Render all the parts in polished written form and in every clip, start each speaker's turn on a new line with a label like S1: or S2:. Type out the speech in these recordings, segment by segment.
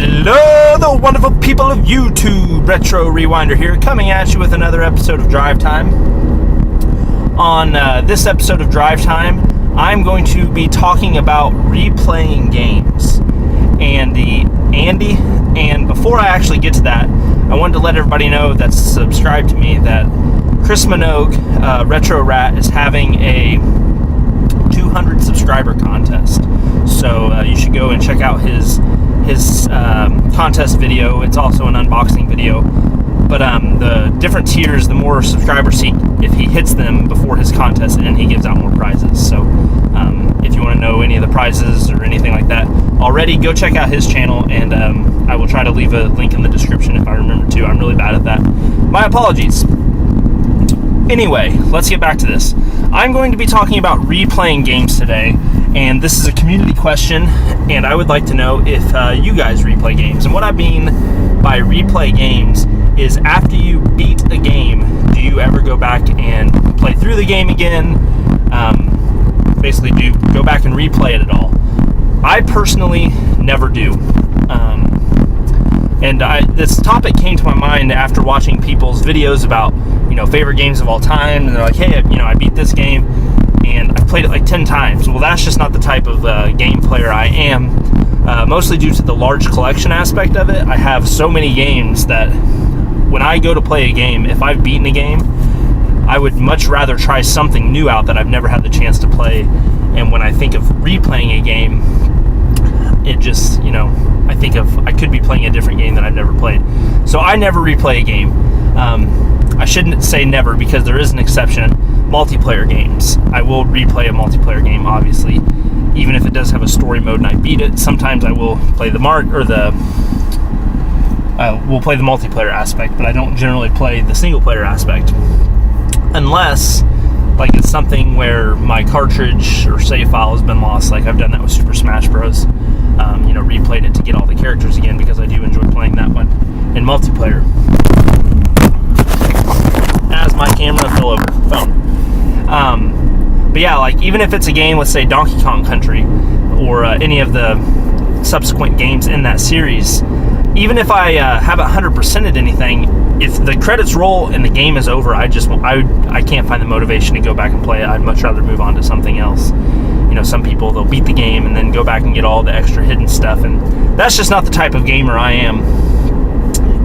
S1: Hello, the wonderful people of YouTube. Retro Rewinder here, coming at you with another episode of Drive Time. On this episode of Drive Time, I'm going to be talking about replaying games. And before I actually get to that, I wanted to let everybody know that's subscribed to me that Chris Manogue, Retro Rat, is having a 200 subscriber contest. So you should go and check out his contest video. It's also an unboxing video. But the different tiers, the more subscribers if he hits them before his contest, and he gives out more prizes. So if you want to know any of the prizes or anything like that already, go check out his channel, and I will try to leave a link in the description if I remember to. I'm really bad at that. My apologies. Anyway, let's get back to this. I'm going to be talking about replaying games today, and this is a community question, and I would like to know if you guys replay games. And what I mean by replay games is after you beat a game, do you ever go back and play through the game again? Basically, do you go back and replay it at all? I personally never do. This topic came to my mind after watching people's videos about, favorite games of all time, and they're like, hey, I beat this game, and I played it like 10 times. Well, that's just not the type of game player I am, mostly due to the large collection aspect of it. I have so many games that when I go to play a game, if I've beaten a game, I would much rather try something new out that I've never had the chance to play. And when I think of replaying a game, it just, I think of I could be playing a different game that I've never played. So I never replay a game. I shouldn't say never, because there is an exception. Multiplayer games. I will replay a multiplayer game, obviously, even if it does have a story mode and I beat it. Sometimes I will play the multiplayer aspect, but I don't generally play the single player aspect, unless like it's something where my cartridge or save file has been lost. Like I've done that with Super Smash Bros. Replayed it to get all the characters again, because I do enjoy playing that one in multiplayer. As my camera fell over the phone. But yeah, like even if it's a game, let's say Donkey Kong Country, or any of the subsequent games in that series, even if I haven't 100%ed anything, if the credits roll and the game is over, I can't find the motivation to go back and play it. I'd much rather move on to something else. Some people, they'll beat the game and then go back and get all the extra hidden stuff, and that's just not the type of gamer I am.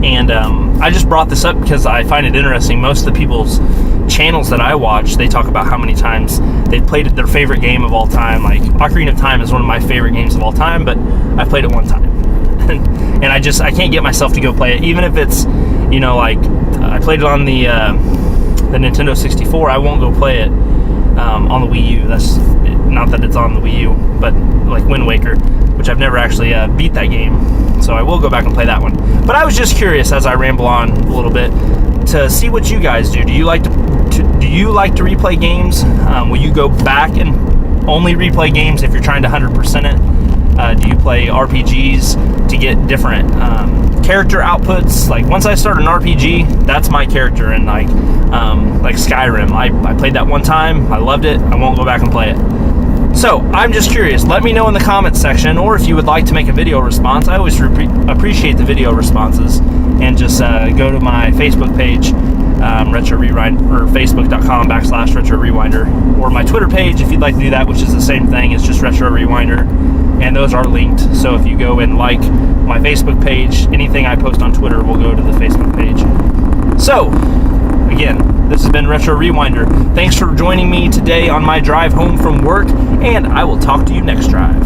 S1: And I just brought this up because I find it interesting. Most of the people's channels that I watch, they talk about how many times they've played their favorite game of all time. Like Ocarina of Time is one of my favorite games of all time, but I've played it one time. And I can't get myself to go play it, even if it's, I played it on the Nintendo 64. I won't go play it on the Wii U. That's not that it's on the Wii U, but like Wind Waker, which I've never actually beat that game. So I will go back and play that one. But I was just curious, as I ramble on a little bit, to see what you guys do. Do you like to replay games? Will you go back and only replay games if you're trying to 100% it? Do you play RPGs to get different character outputs? Like once I start an RPG, that's my character. And like Skyrim, I played that one time, I loved it, I won't go back and play it. So I'm just curious. Let me know in the comments section, or if you would like to make a video response. I always appreciate the video responses. And just go to my Facebook page, Retro Rewind, or Facebook.com/Retro Rewinder, or my Twitter page if you'd like to do that, which is the same thing. It's just Retro Rewinder, and those are linked. So if you go and like my Facebook page, anything I post on Twitter will go to the Facebook page. So again, this has been Retro Rewinder. Thanks for joining me today on my drive home from work, and I will talk to you next drive.